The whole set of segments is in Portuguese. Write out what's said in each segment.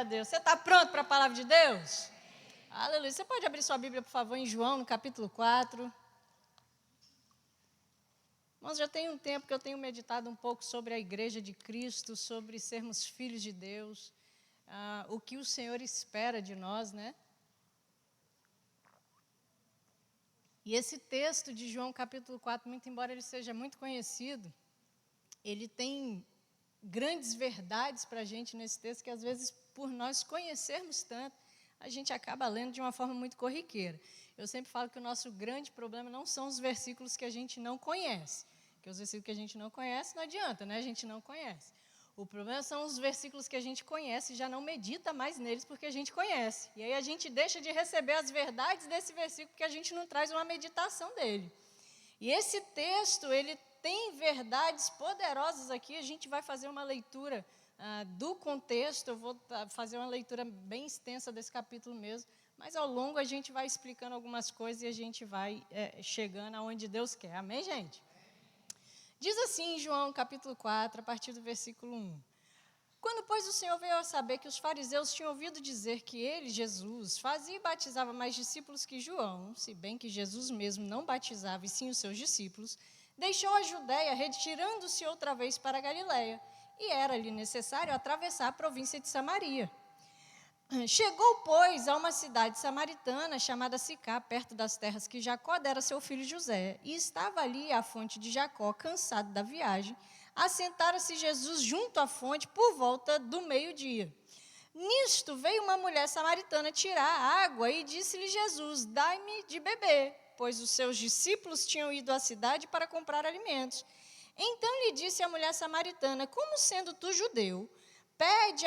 Glória a Deus. Você está pronto para a palavra de Deus? Aleluia. Você pode abrir sua Bíblia, por favor, em João, no capítulo 4. Irmãos, já tem um tempo que eu tenho meditado um pouco sobre a igreja de Cristo, sobre sermos filhos de Deus, o que o Senhor espera de nós, né? E esse texto de João, capítulo 4, muito embora ele seja muito conhecido, ele tem grandes verdades para a gente nesse texto, que às vezes, por nós conhecermos tanto, a gente acaba lendo de uma forma muito corriqueira. Eu sempre falo que o nosso grande problema não são os versículos que a gente não conhece, porque os versículos que a gente não conhece não adianta, né? A gente não conhece. O problema são os versículos que a gente conhece e já não medita mais neles porque a gente conhece. E aí a gente deixa de receber as verdades desse versículo porque a gente não traz uma meditação dele. E esse texto, ele tem verdades poderosas aqui. A gente vai fazer uma leitura do contexto. Eu vou fazer uma leitura bem extensa desse capítulo mesmo. Mas ao longo a gente vai explicando algumas coisas e a gente vai chegando aonde Deus quer. Amém, gente? Diz assim em João capítulo 4, a partir do versículo 1. Quando, pois, o Senhor veio a saber que os fariseus tinham ouvido dizer que ele, Jesus, fazia e batizava mais discípulos que João, se bem que Jesus mesmo não batizava e sim os seus discípulos, deixou a Judéia, retirando-se outra vez para a Galiléia, e era-lhe necessário atravessar a província de Samaria. Chegou, pois, a uma cidade samaritana chamada Sicá, perto das terras que Jacó dera seu filho José, e estava ali a fonte de Jacó, cansado da viagem. Assentara-se Jesus junto à fonte por volta do meio-dia. Nisto veio uma mulher samaritana tirar água e disse-lhe Jesus: dai-me de beber, pois os seus discípulos tinham ido à cidade para comprar alimentos. Então lhe disse a mulher samaritana: como sendo tu judeu, pedes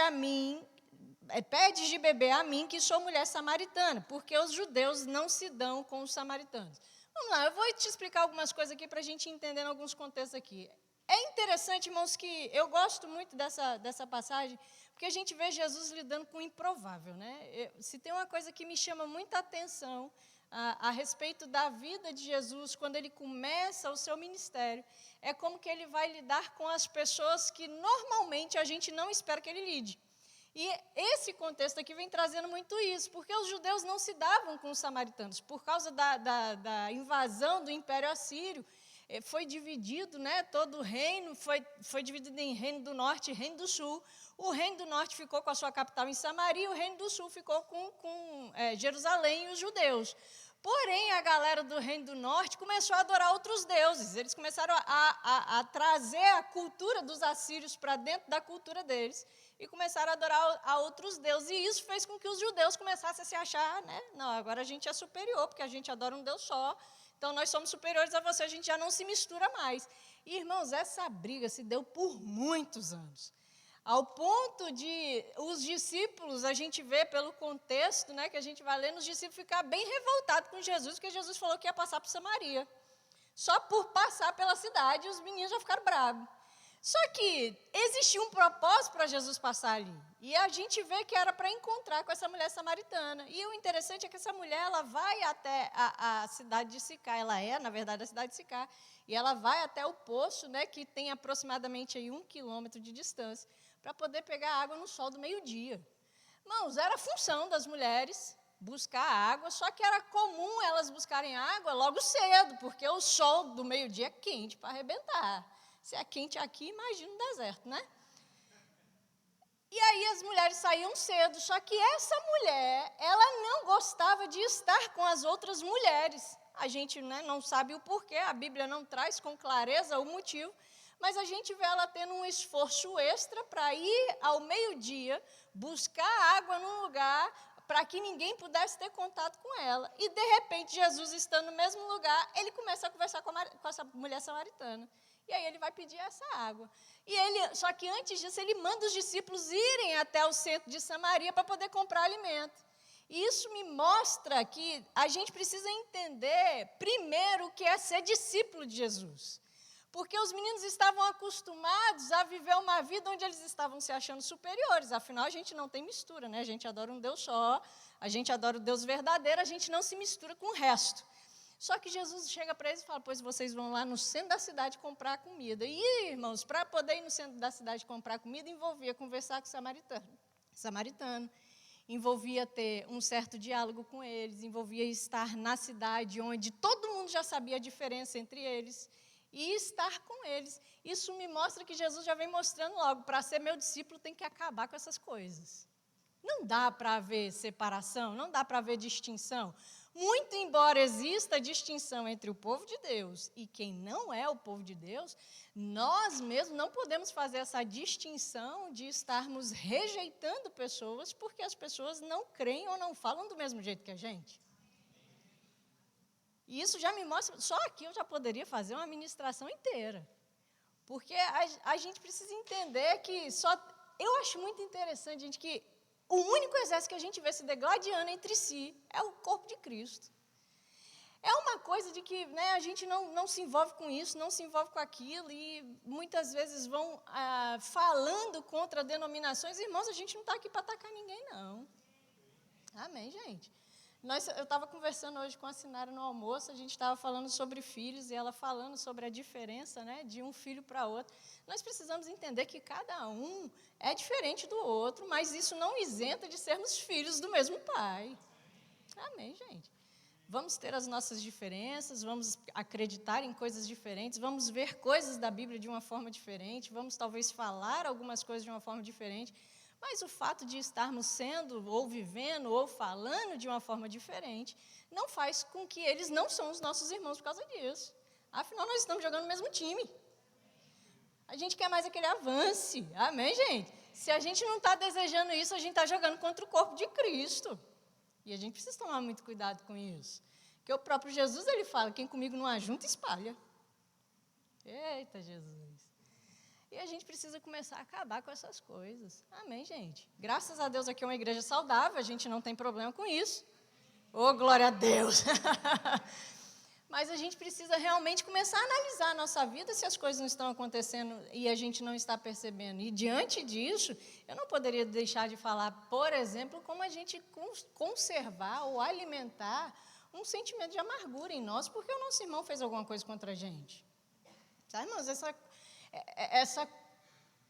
de beber a mim, que sou mulher samaritana, porque os judeus não se dão com os samaritanos. Vamos lá, eu vou te explicar algumas coisas aqui para a gente entender em alguns contextos aqui. É interessante, irmãos, que eu gosto muito dessa passagem, porque a gente vê Jesus lidando com o improvável, né? Se tem uma coisa que me chama muita atenção a respeito da vida de Jesus, quando ele começa o seu ministério, é como que ele vai lidar com as pessoas que normalmente a gente não espera que ele lide. E esse contexto aqui vem trazendo muito isso, porque os judeus não se davam com os samaritanos. Por causa da invasão do Império Assírio, foi dividido, né, todo o reino, foi dividido em reino do norte e reino do sul. O reino do norte ficou com a sua capital em Samaria, o reino do sul ficou com Jerusalém e os judeus. Porém, a galera do reino do norte começou a adorar outros deuses. Eles começaram a trazer a cultura dos assírios para dentro da cultura deles e começaram a adorar a outros deuses. E isso fez com que os judeus começassem a se achar, né? Não, agora a gente é superior, porque a gente adora um Deus só. Então, nós somos superiores a você, a gente já não se mistura mais. E, irmãos, essa briga se deu por muitos anos. Ao ponto de os discípulos, a gente vê pelo contexto, né, que a gente vai lendo, os discípulos ficar bem revoltados com Jesus, porque Jesus falou que ia passar por Samaria. Só por passar pela cidade, os meninos já ficaram bravos. Só que existia um propósito para Jesus passar ali. E a gente vê que era para encontrar com essa mulher samaritana. E o interessante é que essa mulher, ela vai até a cidade de Sicá. Ela é, na verdade, a cidade de Sicá. E ela vai até o poço, né, que tem aproximadamente aí 1 quilômetro de distância, para poder pegar água no sol do meio-dia. Irmãos, era a função das mulheres buscar água, só que era comum elas buscarem água logo cedo, porque o sol do meio-dia é quente para arrebentar. Se é quente aqui, imagina o deserto, né? E aí as mulheres saíam cedo, só que essa mulher, ela não gostava de estar com as outras mulheres. A gente, né, não sabe o porquê, a Bíblia não traz com clareza o motivo, mas a gente vê ela tendo um esforço extra para ir ao meio-dia, buscar água num lugar para que ninguém pudesse ter contato com ela. E, de repente, Jesus estando no mesmo lugar, ele começa a conversar com essa mulher samaritana. E aí ele vai pedir essa água. Só que antes disso, ele manda os discípulos irem até o centro de Samaria para poder comprar alimento. E isso me mostra que a gente precisa entender, primeiro, o que é ser discípulo de Jesus. Porque os meninos estavam acostumados a viver uma vida onde eles estavam se achando superiores. Afinal, a gente não tem mistura, né? A gente adora um Deus só, a gente adora o Deus verdadeiro, a gente não se mistura com o resto. Só que Jesus chega para eles e fala: pois vocês vão lá no centro da cidade comprar comida. E, irmãos, para poder ir no centro da cidade comprar comida, envolvia conversar com o samaritano. samaritano. Envolvia ter um certo diálogo com eles, envolvia estar na cidade onde todo mundo já sabia a diferença entre eles e estar com eles. Isso me mostra que Jesus já vem mostrando logo, para ser meu discípulo tem que acabar com essas coisas. Não dá para haver separação, não dá para haver distinção. Muito embora exista distinção entre o povo de Deus e quem não é o povo de Deus, nós mesmos não podemos fazer essa distinção de estarmos rejeitando pessoas porque as pessoas não creem ou não falam do mesmo jeito que a gente. E isso já me mostra, só aqui eu já poderia fazer uma ministração inteira. Porque a gente precisa entender que eu acho muito interessante, gente, que o único exército que a gente vê se degladiando entre si é o corpo de Cristo. É uma coisa de que a gente não se envolve com isso, não se envolve com aquilo, e muitas vezes vão falando contra denominações. Irmãos, a gente não está aqui para atacar ninguém, não. Amém, gente? Eu estava conversando hoje com a Sinara no almoço, a gente estava falando sobre filhos, e ela falando sobre a diferença de um filho para outro. Nós precisamos entender que cada um é diferente do outro, mas isso não isenta de sermos filhos do mesmo pai. Amém, gente? Vamos ter as nossas diferenças, vamos acreditar em coisas diferentes, vamos ver coisas da Bíblia de uma forma diferente, vamos talvez falar algumas coisas de uma forma diferente, mas o fato de estarmos sendo, ou vivendo, ou falando de uma forma diferente, não faz com que eles não são os nossos irmãos por causa disso. Afinal, nós estamos jogando no mesmo time. A gente quer mais aquele avance. Amém, gente? Se a gente não está desejando isso, a gente está jogando contra o corpo de Cristo. E a gente precisa tomar muito cuidado com isso. Porque o próprio Jesus, ele fala, quem comigo não ajunta, espalha. Eita, Jesus. E a gente precisa começar a acabar com essas coisas. Amém, gente? Graças a Deus aqui é uma igreja saudável, a gente não tem problema com isso. Oh, glória a Deus! Mas a gente precisa realmente começar a analisar a nossa vida se as coisas não estão acontecendo e a gente não está percebendo. E diante disso, eu não poderia deixar de falar, por exemplo, como a gente conservar ou alimentar um sentimento de amargura em nós, porque o nosso irmão fez alguma coisa contra a gente. Sabe, irmãos, essa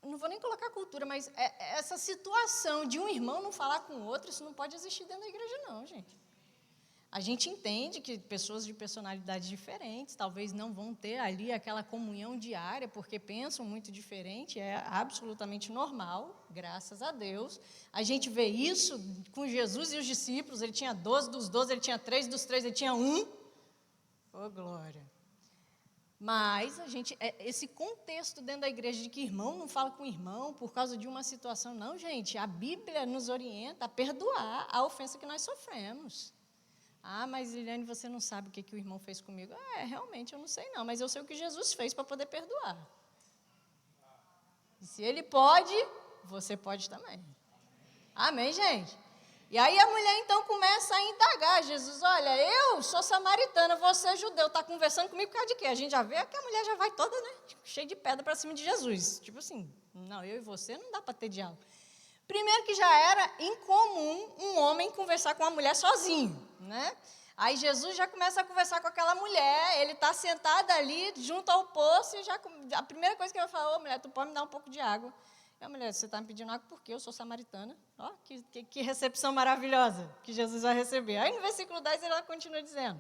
não vou nem colocar cultura, mas essa situação de um irmão não falar com o outro, isso não pode existir dentro da igreja, não, gente. A gente entende que pessoas de personalidades diferentes talvez não vão ter ali aquela comunhão diária, porque pensam muito diferente, é absolutamente normal, graças a Deus. A gente vê isso com Jesus e os discípulos, ele tinha 12 dos 12, ele tinha 3 dos 3, ele tinha 1. Oh, glória! Mas esse contexto dentro da igreja de que irmão não fala com irmão por causa de uma situação, não, gente, a Bíblia nos orienta a perdoar a ofensa que nós sofremos. Ah, mas Liliane, você não sabe o que o irmão fez comigo. Realmente, eu não sei não, mas eu sei o que Jesus fez para poder perdoar. E se ele pode, você pode também. Amém, gente? E aí a mulher então começa a indagar. Jesus, olha, eu sou samaritana, você é judeu, está conversando comigo por causa de quê? A gente já vê que a mulher já vai toda, cheia de pedra para cima de Jesus. Tipo assim, não, eu e você não dá para ter diálogo. Primeiro que já era incomum um homem conversar com uma mulher sozinho, Aí Jesus já começa a conversar com aquela mulher, ele está sentado ali junto ao poço e a primeira coisa que ele vai falar, mulher, tu pode me dar um pouco de água? E a mulher, você está me pedindo água porque eu sou samaritana. Ó, que recepção maravilhosa que Jesus vai receber. Aí no versículo 10 ela continua dizendo,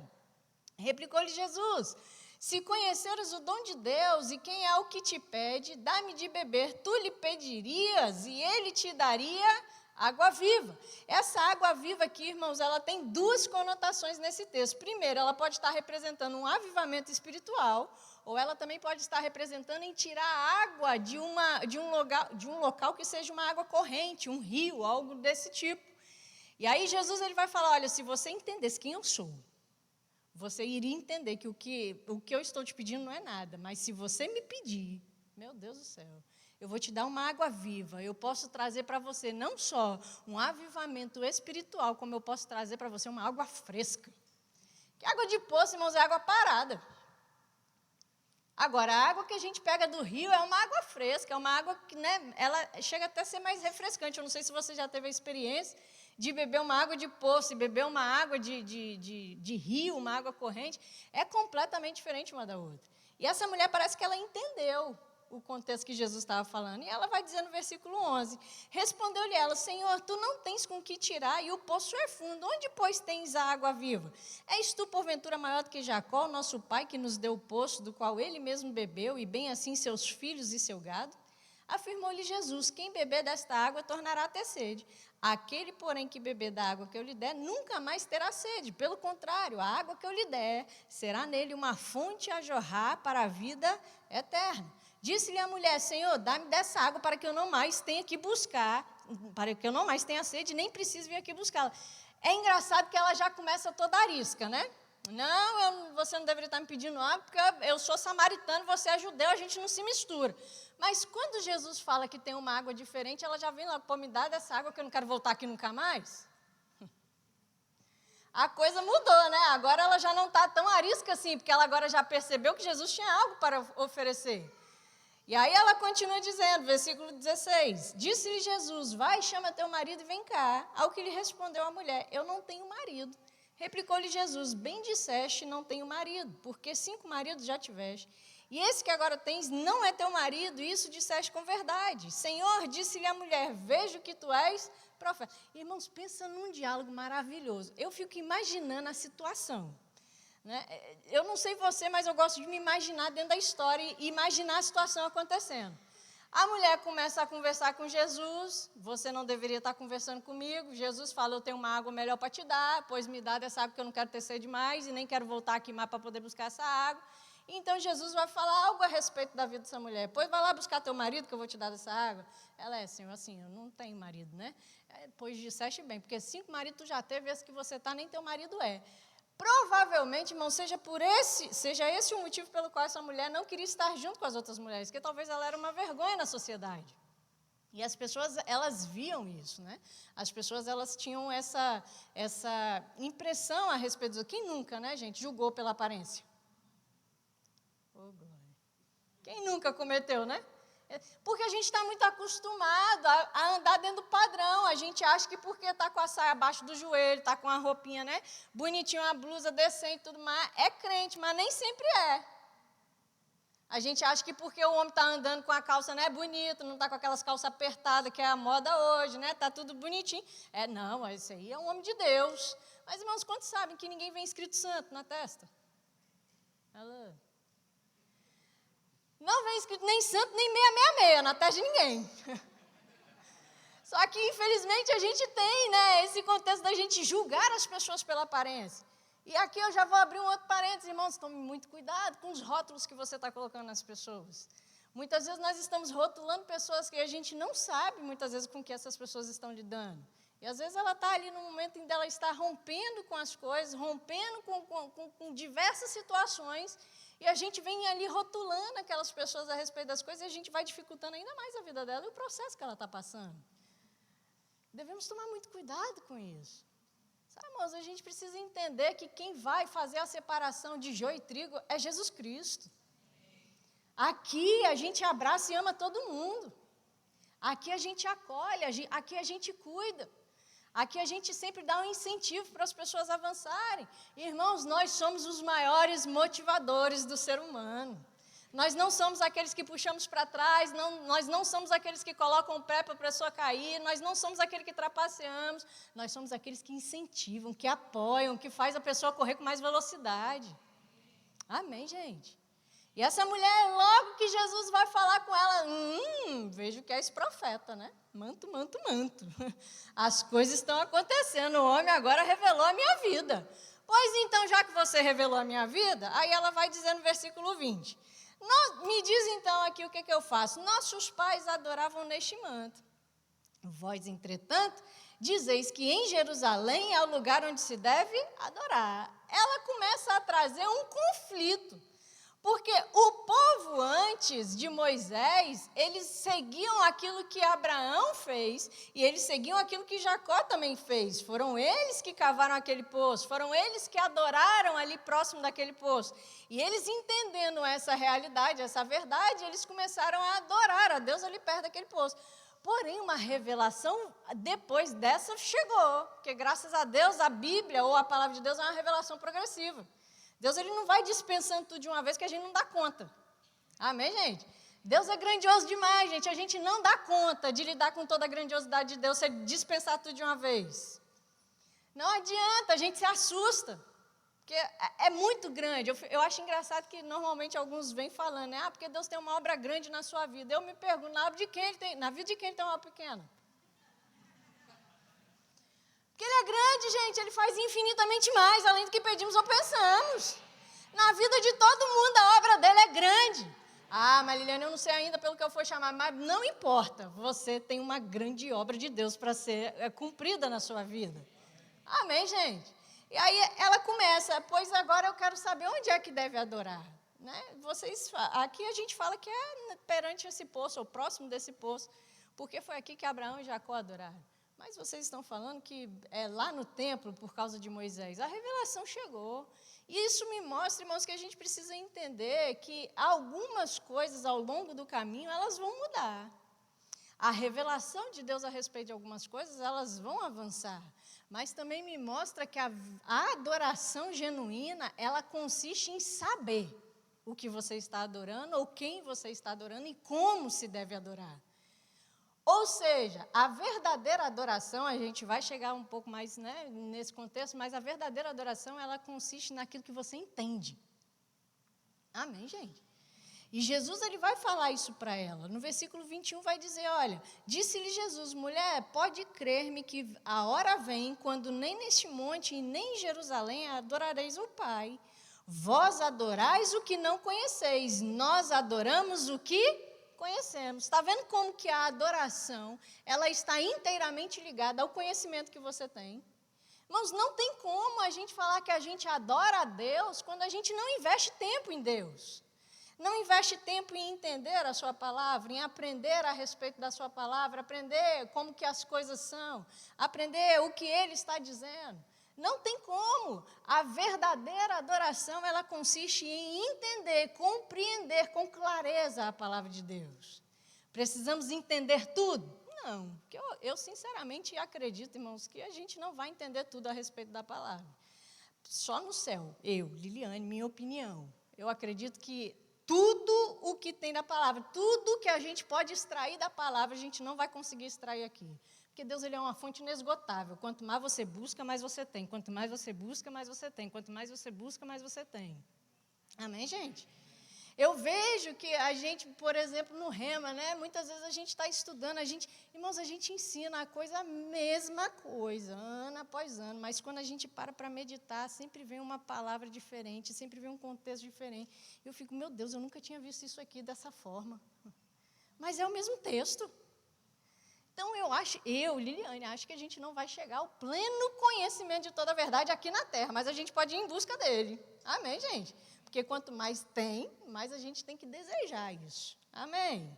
replicou-lhe Jesus, se conheceres o dom de Deus e quem é o que te pede, dá-me de beber, tu lhe pedirias e ele te daria água viva. Essa água viva aqui, irmãos, ela tem duas conotações nesse texto. Primeiro, ela pode estar representando um avivamento espiritual, ou ela também pode estar representando em tirar água de um local que seja uma água corrente, um rio, algo desse tipo. E aí Jesus ele vai falar, olha, se você entendesse quem eu sou, você iria entender que o que eu estou te pedindo não é nada, mas se você me pedir, meu Deus do céu, eu vou te dar uma água viva, eu posso trazer para você não só um avivamento espiritual, como eu posso trazer para você uma água fresca. Que água de poço, irmãos, é água parada. Agora, a água que a gente pega do rio é uma água fresca, é uma água que, ela chega até a ser mais refrescante. Eu não sei se você já teve a experiência de beber uma água de poço e beber uma água de rio, uma água corrente, é completamente diferente uma da outra. E essa mulher parece que ela entendeu o contexto que Jesus estava falando. E ela vai dizer no versículo 11, respondeu-lhe ela, Senhor, tu não tens com que tirar, e o poço é fundo, onde, pois, tens a água viva? És tu, porventura, maior do que Jacó, nosso pai, que nos deu o poço, do qual ele mesmo bebeu, e bem assim seus filhos e seu gado? Afirmou-lhe Jesus, quem beber desta água tornará a ter sede. Aquele, porém, que beber da água que eu lhe der, nunca mais terá sede. Pelo contrário, a água que eu lhe der será nele uma fonte a jorrar para a vida eterna. Disse-lhe a mulher, Senhor, dá-me dessa água para que eu não mais tenha que buscar, para que eu não mais tenha sede, nem precise vir aqui buscá-la. É engraçado que ela já começa toda arisca, né? Não, você não deveria estar me pedindo água, porque eu sou samaritano, você é judeu, a gente não se mistura. Mas quando Jesus fala que tem uma água diferente, ela já vem lá, pô, me dá dessa água que eu não quero voltar aqui nunca mais. A coisa mudou, né? Agora ela já não está tão arisca assim, porque ela agora já percebeu que Jesus tinha algo para oferecer. E aí ela continua dizendo, versículo 16, disse-lhe Jesus, vai, chama teu marido e vem cá. Ao que lhe respondeu a mulher, eu não tenho marido. Replicou-lhe Jesus, bem disseste, não tenho marido, porque 5 maridos já tiveste. E esse que agora tens não é teu marido, isso disseste com verdade. Senhor, disse-lhe a mulher, vejo que tu és profeta. Irmãos, pensa num diálogo maravilhoso. Eu fico imaginando a situação. Né? Eu não sei você, mas eu gosto de me imaginar dentro da história e imaginar a situação acontecendo. A mulher começa a conversar com Jesus, você não deveria estar conversando comigo. Jesus fala, eu tenho uma água melhor para te dar, pois me dá dessa água que eu não quero ter sede mais e nem quero voltar aqui mais para poder buscar essa água. Então Jesus vai falar algo a respeito da vida dessa mulher. Pois vai lá buscar teu marido que eu vou te dar dessa água. Ela Senhor, assim, eu não tenho marido, né? Pois disseste bem, porque 5 maridos tu já teve, esse que você está, nem teu marido é. Provavelmente, irmão, seja esse o motivo pelo qual essa mulher não queria estar junto com as outras mulheres, porque talvez ela era uma vergonha na sociedade. E as pessoas, elas viam isso, né? As pessoas, elas tinham essa impressão a respeito disso. Quem nunca, né, gente, julgou pela aparência? Oh, glória. Quem nunca cometeu, né? Porque a gente está muito acostumado a andar dentro do padrão. A gente acha que porque está com a saia abaixo do joelho, está com a roupinha, né, bonitinha, uma blusa decente e tudo mais, é crente, mas nem sempre é. A gente acha que porque o homem está andando com a calça, né, bonito, não está com aquelas calças apertadas, que é a moda hoje, né, está tudo bonitinho. Não, esse aí é um homem de Deus. Mas, irmãos, quantos sabem que ninguém vem escrito santo na testa? Alô? Não vem escrito nem santo, nem 666 na testa de ninguém. Só que, infelizmente, a gente tem, né, esse contexto da gente julgar as pessoas pela aparência. E aqui eu já vou abrir um outro parênteses, irmãos, tome muito cuidado com os rótulos que você está colocando nas pessoas. Muitas vezes nós estamos rotulando pessoas que a gente não sabe, muitas vezes, com que essas pessoas estão lidando. E, às vezes, ela está ali no momento em que ela está rompendo com as coisas, rompendo com diversas situações, e a gente vem ali rotulando aquelas pessoas a respeito das coisas, e a gente vai dificultando ainda mais a vida dela e o processo que ela está passando. Devemos tomar muito cuidado com isso. Sabe, irmãos, a gente precisa entender que quem vai fazer a separação de joio e trigo é Jesus Cristo. Aqui a gente abraça e ama todo mundo. Aqui a gente acolhe, aqui a gente cuida. Aqui a gente sempre dá um incentivo para as pessoas avançarem. Irmãos, nós somos os maiores motivadores do ser humano. Nós não somos aqueles que puxamos para trás, nós não somos aqueles que colocam o pé para a pessoa cair, nós não somos aqueles que trapaceamos, nós somos aqueles que incentivam, que apoiam, que faz a pessoa correr com mais velocidade. Amém, gente? E essa mulher, logo que Jesus vai falar com ela, vejo que é esse profeta, né? Manto. As coisas estão acontecendo, o homem agora revelou a minha vida. Pois então, já que você revelou a minha vida, aí ela vai dizer no versículo 20, me diz então aqui o que eu faço. Nossos pais adoravam neste manto. Vós, entretanto, dizeis que em Jerusalém é o lugar onde se deve adorar. Ela começa a trazer um conflito. Porque o povo antes de Moisés, eles seguiam aquilo que Abraão fez e eles seguiam aquilo que Jacó também fez. Foram eles que cavaram aquele poço, foram eles que adoraram ali próximo daquele poço. E eles entendendo essa realidade, essa verdade, eles começaram a adorar a Deus ali perto daquele poço. Porém, uma revelação depois dessa chegou, porque graças a Deus a Bíblia ou a palavra de Deus é uma revelação progressiva. Deus ele não vai dispensando tudo de uma vez que a gente não dá conta. Amém, gente? Deus é grandioso demais, gente. A gente não dá conta de lidar com toda a grandiosidade de Deus, se Ele dispensar tudo de uma vez. Não adianta, a gente se assusta. Porque é muito grande. Eu acho engraçado que normalmente alguns vêm falando, né? Porque Deus tem uma obra grande na sua vida. Eu me pergunto, na vida de quem Ele tem uma obra pequena? Porque Ele é grande, gente. Ele faz infinitamente mais, além do que pedimos ou pensamos. Na vida de todo mundo, a obra dele é grande. Ah, mas Liliane, eu não sei ainda pelo que eu for chamar, mas não importa. Você tem uma grande obra de Deus para ser cumprida na sua vida. Amém, gente? E aí ela começa, pois agora eu quero saber onde é que deve adorar. Né? Aqui a gente fala que é perante esse poço, ou próximo desse poço, porque foi aqui que Abraão e Jacó adoraram. Mas vocês estão falando que é lá no templo, por causa de Moisés. A revelação chegou. E isso me mostra, irmãos, que a gente precisa entender que algumas coisas ao longo do caminho, elas vão mudar. A revelação de Deus a respeito de algumas coisas, elas vão avançar. Mas também me mostra que a adoração genuína, ela consiste em saber o que você está adorando, ou quem você está adorando e como se deve adorar. Ou seja, a verdadeira adoração, a gente vai chegar um pouco mais, né, nesse contexto, mas a verdadeira adoração, ela consiste naquilo que você entende. Amém, gente? E Jesus, ele vai falar isso para ela. No versículo 21 vai dizer, olha, disse-lhe Jesus, mulher, pode crer-me que a hora vem, quando nem neste monte e nem em Jerusalém adorareis o Pai. Vós adorais o que não conheceis, nós adoramos o que conhecemos. Está vendo como que a adoração, ela está inteiramente ligada ao conhecimento que você tem? Irmãos, não tem como a gente falar que a gente adora a Deus quando a gente não investe tempo em Deus. Não investe tempo em entender a sua palavra, em aprender a respeito da sua palavra, aprender como que as coisas são, aprender o que Ele está dizendo. Não tem como. A verdadeira adoração, ela consiste em entender, compreender com clareza a palavra de Deus. Precisamos entender tudo? Não, porque eu sinceramente acredito, irmãos, que a gente não vai entender tudo a respeito da palavra. Só no céu, eu, Liliane, minha opinião, eu acredito que tudo o que tem na palavra, tudo que a gente pode extrair da palavra, a gente não vai conseguir extrair aqui. Porque Deus, ele é uma fonte inesgotável. Quanto mais você busca, mais você tem. Quanto mais você busca, mais você tem. Quanto mais você busca, mais você tem. Amém, gente? Eu vejo que a gente, por exemplo, no Rema, né, muitas vezes a gente está estudando, irmãos, a gente ensina a coisa, a mesma coisa, ano após ano, mas quando a gente para meditar, sempre vem uma palavra diferente, sempre vem um contexto diferente. Eu fico, meu Deus, eu nunca tinha visto isso aqui dessa forma. Mas é o mesmo texto. Então, Liliane, acho que a gente não vai chegar ao pleno conhecimento de toda a verdade aqui na Terra, mas a gente pode ir em busca dele. Amém, gente? Porque quanto mais tem, mais a gente tem que desejar isso. Amém?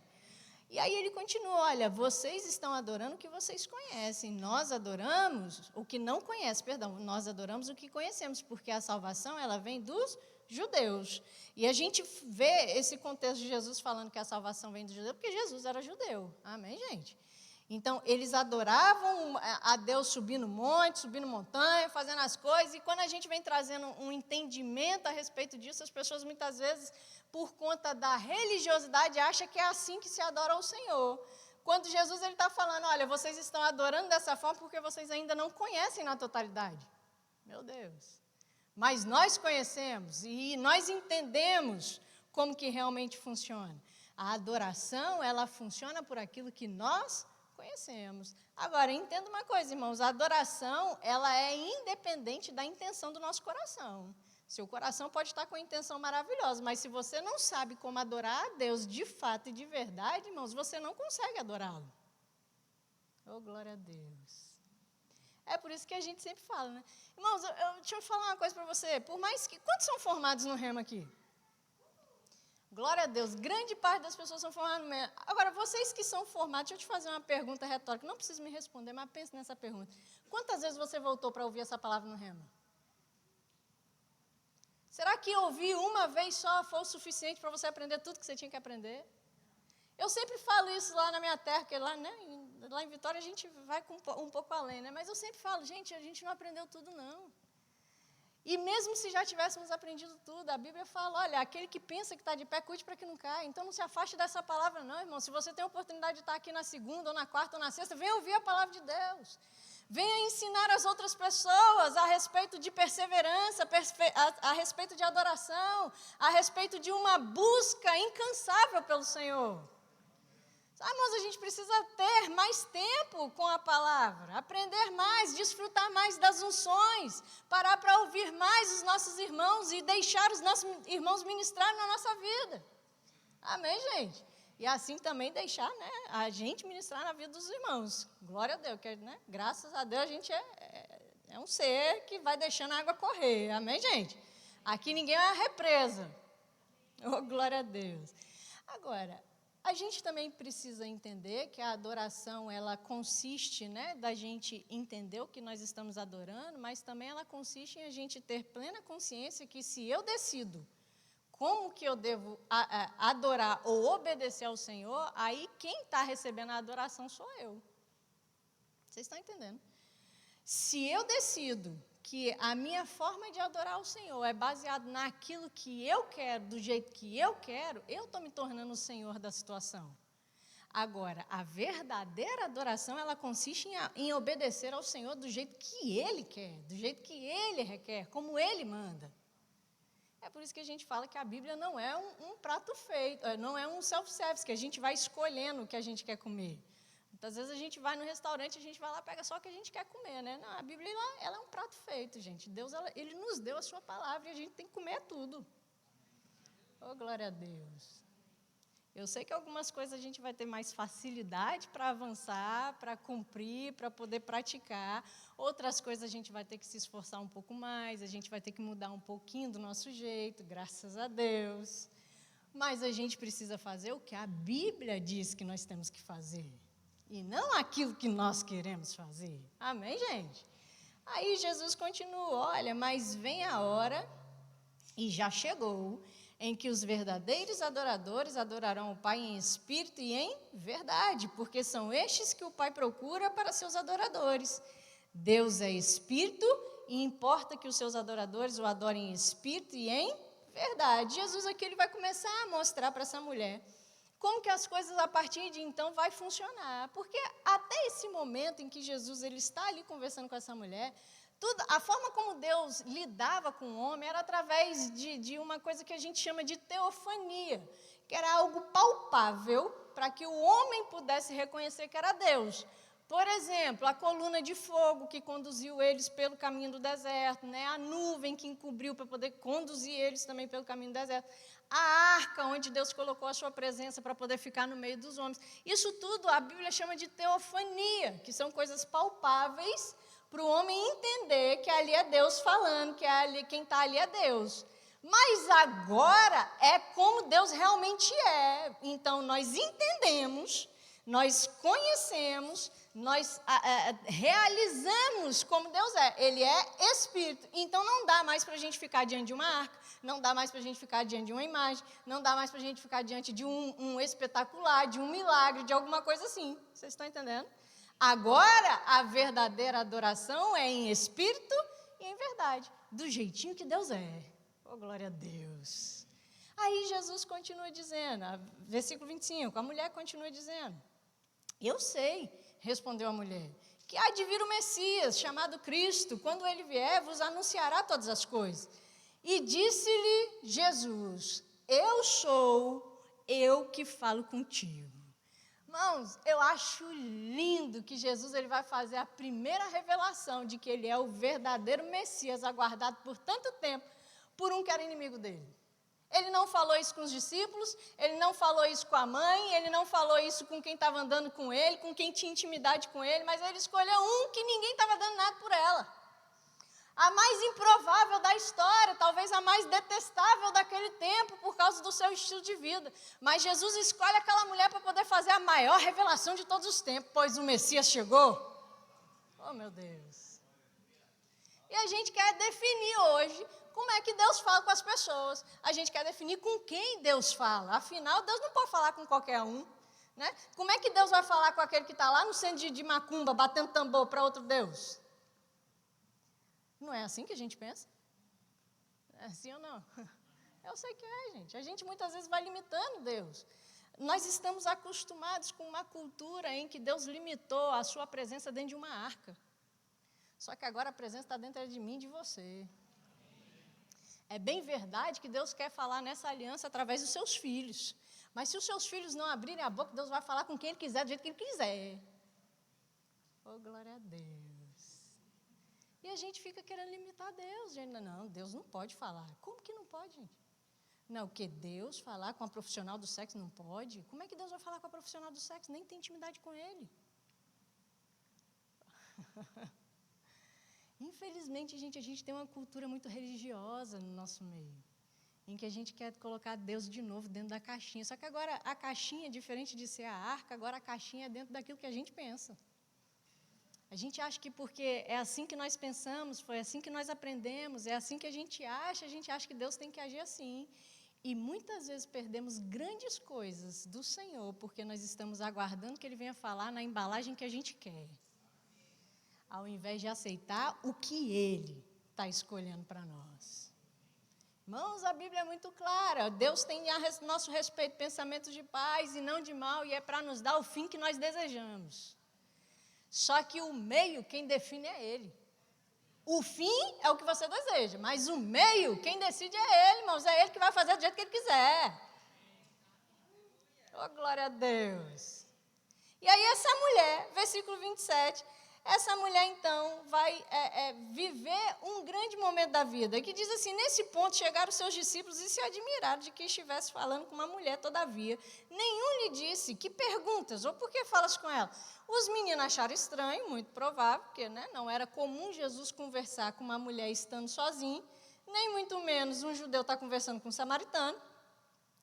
E aí ele continua, olha, vocês estão adorando o que vocês conhecem. Nós adoramos o que não conhece, nós adoramos o que conhecemos, porque a salvação, ela vem dos judeus. E a gente vê esse contexto de Jesus falando que a salvação vem dos judeus, porque Jesus era judeu. Amém, gente? Então, eles adoravam a Deus subindo monte, subindo montanha, fazendo as coisas, e quando a gente vem trazendo um entendimento a respeito disso, as pessoas muitas vezes, por conta da religiosidade, acham que é assim que se adora ao Senhor. Quando Jesus está falando, olha, vocês estão adorando dessa forma porque vocês ainda não conhecem na totalidade. Meu Deus. Mas nós conhecemos e nós entendemos como que realmente funciona. A adoração, ela funciona por aquilo que nós conhecemos. Agora, entenda uma coisa, irmãos, a adoração, ela é independente da intenção do nosso coração. Seu coração pode estar com a intenção maravilhosa, mas se você não sabe como adorar a Deus de fato e de verdade, irmãos, você não consegue adorá-lo. Oh, glória a Deus. É por isso que a gente sempre fala, né? Irmãos, deixa eu falar uma coisa para você. Por mais que... Quantos são formados no Rema aqui? Glória a Deus, grande parte das pessoas são formadas no Rema. Agora, vocês que são formados, deixa eu te fazer uma pergunta retórica. Não precisa me responder, mas pense nessa pergunta. Quantas vezes você voltou para ouvir essa palavra no Rema? Será que ouvir uma vez só foi o suficiente para você aprender tudo que você tinha que aprender? Eu sempre falo isso lá na minha terra, porque lá, né, lá em Vitória a gente vai um pouco além, né? Mas eu sempre falo, gente, a gente não aprendeu tudo, não. E mesmo se já tivéssemos aprendido tudo, a Bíblia fala, olha, aquele que pensa que está de pé, cuide para que não caia. Então não se afaste dessa palavra não, irmão. Se você tem a oportunidade de estar aqui na segunda, ou na quarta, ou na sexta, venha ouvir a palavra de Deus. Venha ensinar as outras pessoas a respeito de perseverança, a respeito de adoração, a respeito de uma busca incansável pelo Senhor. Mas a gente precisa ter mais tempo com a palavra, aprender mais, desfrutar mais das unções, parar para ouvir mais os nossos irmãos e deixar os nossos irmãos ministrar na nossa vida. Amém, gente? E assim também deixar, né, a gente ministrar na vida dos irmãos. Glória a Deus, né? Graças a Deus a gente é um ser que vai deixando a água correr. Amém, gente? Aqui ninguém é uma represa. Oh, glória a Deus. Agora, a gente também precisa entender que a adoração, ela consiste, né, da gente entender o que nós estamos adorando, mas também ela consiste em a gente ter plena consciência que se eu decido como que eu devo adorar ou obedecer ao Senhor, aí quem está recebendo a adoração sou eu. Vocês estão entendendo? Se eu decido que a minha forma de adorar o Senhor é baseada naquilo que eu quero, do jeito que eu quero, eu estou me tornando o Senhor da situação. Agora, a verdadeira adoração, ela consiste em obedecer ao Senhor do jeito que Ele quer, do jeito que Ele requer, como Ele manda. É por isso que a gente fala que a Bíblia não é um prato feito, não é um self-service, que a gente vai escolhendo o que a gente quer comer. Muitas vezes a gente vai no restaurante, a gente vai lá, pega só o que a gente quer comer, né? Não, a Bíblia, ela é um prato feito, gente. Deus, Ele nos deu a sua palavra e a gente tem que comer tudo. Oh, glória a Deus. Eu sei que algumas coisas a gente vai ter mais facilidade para avançar, para cumprir, para poder praticar. Outras coisas a gente vai ter que se esforçar um pouco mais, a gente vai ter que mudar um pouquinho do nosso jeito, graças a Deus. Mas a gente precisa fazer o que a Bíblia diz que nós temos que fazer. E não aquilo que nós queremos fazer. Amém, gente? Aí Jesus continua, olha, mas vem a hora, e já chegou, em que os verdadeiros adoradores adorarão o Pai em espírito e em verdade, porque são estes que o Pai procura para seus adoradores. Deus é espírito e importa que os seus adoradores o adorem em espírito e em verdade. Jesus aqui ele vai começar a mostrar para essa mulher como que as coisas a partir de então vai funcionar. Porque até esse momento em que Jesus ele está ali conversando com essa mulher, a forma como Deus lidava com o homem era através de uma coisa que a gente chama de teofania, que era algo palpável para que o homem pudesse reconhecer que era Deus. Por exemplo, a coluna de fogo que conduziu eles pelo caminho do deserto, né? A nuvem que encobriu para poder conduzir eles também pelo caminho do deserto. A arca onde Deus colocou a sua presença para poder ficar no meio dos homens. Isso tudo a Bíblia chama de teofania, que são coisas palpáveis para o homem entender que ali é Deus falando, que quem está ali é Deus. Mas agora é como Deus realmente é. Então nós entendemos, nós conhecemos, nós realizamos como Deus é. Ele é Espírito. Então não dá mais para a gente ficar diante de uma arca, não dá mais para a gente ficar diante de uma imagem, não dá mais para a gente ficar diante de um espetacular, de um milagre, de alguma coisa assim. Vocês estão entendendo? Agora, a verdadeira adoração é em espírito e em verdade, do jeitinho que Deus é. Oh, glória a Deus. Aí Jesus continua dizendo, versículo 25, a mulher continua dizendo, eu sei, respondeu a mulher, que há de vir o Messias, chamado Cristo, quando ele vier, vos anunciará todas as coisas. E disse-lhe Jesus, eu sou eu que falo contigo. Irmãos, eu acho lindo que Jesus ele vai fazer a primeira revelação de que ele é o verdadeiro Messias, aguardado por tanto tempo, por um que era inimigo dele. Ele não falou isso com os discípulos, ele não falou isso com a mãe, ele não falou isso com quem estava andando com ele, com quem tinha intimidade com ele, mas ele escolheu um que ninguém estava dando nada por ela. A mais improvável da história, talvez a mais detestável daquele tempo, por causa do seu estilo de vida. Mas Jesus escolhe aquela mulher para poder fazer a maior revelação de todos os tempos, pois o Messias chegou. Oh, meu Deus. E a gente quer definir hoje como é que Deus fala com as pessoas. A gente quer definir com quem Deus fala. Afinal, Deus não pode falar com qualquer um. Né? Como é que Deus vai falar com aquele que está lá no centro de macumba, batendo tambor para outro Deus? Não é assim que a gente pensa? É sim ou não? Eu sei que é, gente. A gente muitas vezes vai limitando Deus. Nós estamos acostumados com uma cultura em que Deus limitou a sua presença dentro de uma arca. Só que agora a presença está dentro de mim e de você. É bem verdade que Deus quer falar nessa aliança através dos seus filhos. Mas se os seus filhos não abrirem a boca, Deus vai falar com quem Ele quiser, do jeito que Ele quiser. Oh, glória a Deus. E a gente fica querendo limitar Deus. Gente, não, Deus não pode falar. Como que não pode, gente? Não, porque Deus falar com a profissional do sexo não pode? Como é que Deus vai falar com a profissional do sexo? Nem tem intimidade com Ele. Infelizmente, gente, a gente tem uma cultura muito religiosa no nosso meio, em que a gente quer colocar Deus de novo dentro da caixinha. Só que agora a caixinha, diferente de ser a arca, agora a caixinha é dentro daquilo que a gente pensa. A gente acha que porque é assim que nós pensamos, foi assim que nós aprendemos, é assim que a gente acha que Deus tem que agir assim. E muitas vezes perdemos grandes coisas do Senhor, porque nós estamos aguardando que Ele venha falar na embalagem que a gente quer, ao invés de aceitar o que Ele está escolhendo para nós. Irmãos, a Bíblia é muito clara. Deus tem a nosso respeito pensamentos de paz e não de mal, e é para nos dar o fim que nós desejamos. Só que o meio, quem define é Ele. O fim é o que você deseja, mas o meio, quem decide é Ele, irmãos. É Ele que vai fazer do jeito que Ele quiser. Oh, glória a Deus. E aí essa mulher, versículo 27, essa mulher então vai viver um grande momento da vida, que diz assim, nesse ponto chegaram os seus discípulos e se admiraram de que estivesse falando com uma mulher, todavia. Nenhum lhe disse, que perguntas, ou por que falas com ela? Os meninos acharam estranho, muito provável, porque não era comum Jesus conversar com uma mulher estando sozinho, nem muito menos um judeu estar conversando com um samaritano,